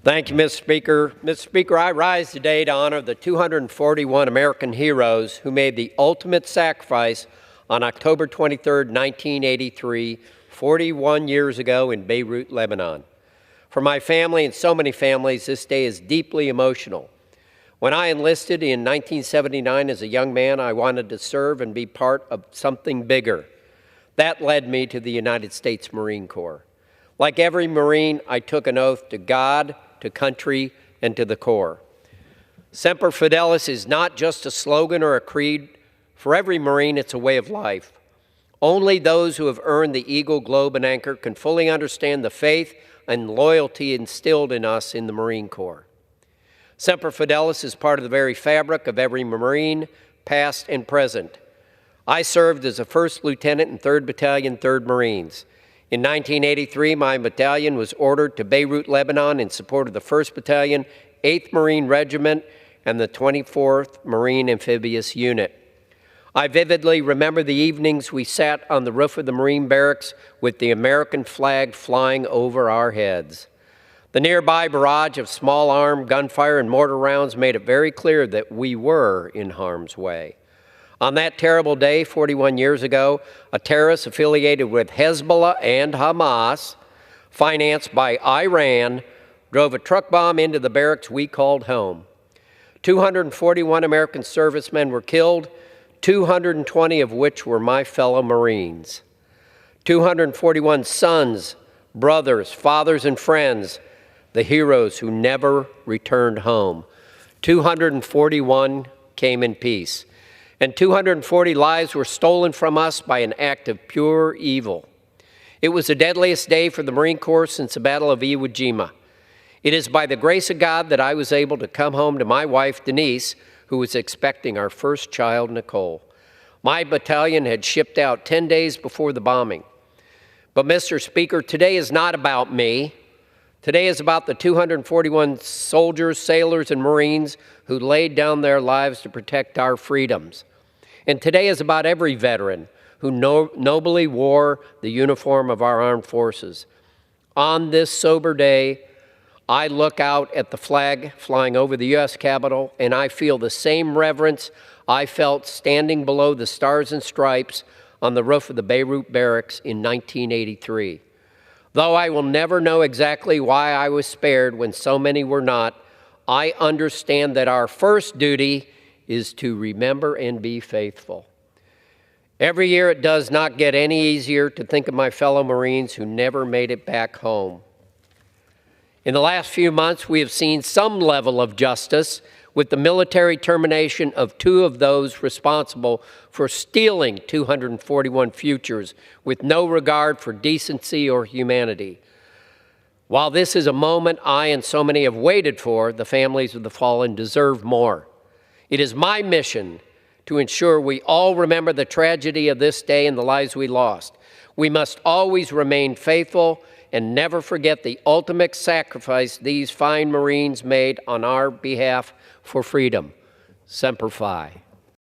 Thank you, Mr. Speaker. Mr. Speaker, I rise today to honor the 241 American heroes who made the ultimate sacrifice on October 23, 1983, 41 years ago in Beirut, Lebanon. For my family and so many families, this day is deeply emotional. When I enlisted in 1979 as a young man, I wanted to serve and be part of something bigger. That led me to the United States Marine Corps. Like every Marine, I took an oath to God, to country, and to the Corps. Semper Fidelis is not just a slogan or a creed. For every Marine, it's a way of life. Only those who have earned the Eagle, Globe, and Anchor can fully understand the faith and loyalty instilled in us in the Marine Corps. Semper Fidelis is part of the very fabric of every Marine, past and present. I served as a first lieutenant in 3rd Battalion, 3rd Marines. In 1983, my battalion was ordered to Beirut, Lebanon in support of the 1st Battalion, 8th Marine Regiment, and the 24th Marine Amphibious Unit. I vividly remember the evenings we sat on the roof of the Marine barracks with the American flag flying over our heads. The nearby barrage of small arm gunfire and mortar rounds made it very clear that we were in harm's way. On that terrible day, 41 years ago, a terrorist affiliated with Hezbollah and Hamas, financed by Iran, drove a truck bomb into the barracks we called home. 241 American servicemen were killed, 220 of which were my fellow Marines. 241 sons, brothers, fathers, and friends, the heroes who never returned home. 241 came in peace. And 240 lives were stolen from us by an act of pure evil. It was the deadliest day for the Marine Corps since the Battle of Iwo Jima. It is by the grace of God that I was able to come home to my wife, Denise, who was expecting our first child, Nicole. My battalion had shipped out 10 days before the bombing. But, Mr. Speaker, today is not about me. Today is about the 241 soldiers, sailors, and Marines who laid down their lives to protect our freedoms. And today is about every veteran who nobly wore the uniform of our armed forces. On this sober day, I look out at the flag flying over the U.S. Capitol, and I feel the same reverence I felt standing below the Stars and Stripes on the roof of the Beirut barracks in 1983. Though I will never know exactly why I was spared when so many were not, I understand that our first duty is to remember and be faithful. Every year it does not get any easier to think of my fellow Marines who never made it back home. In the last few months, we have seen some level of justice with the military termination of 2 of those responsible for stealing 241 futures with no regard for decency or humanity. While this is a moment I and so many have waited for, the families of the fallen deserve more. It is my mission to ensure we all remember the tragedy of this day and the lives we lost. We must always remain faithful and never forget the ultimate sacrifice these fine Marines made on our behalf for freedom. Semper Fi.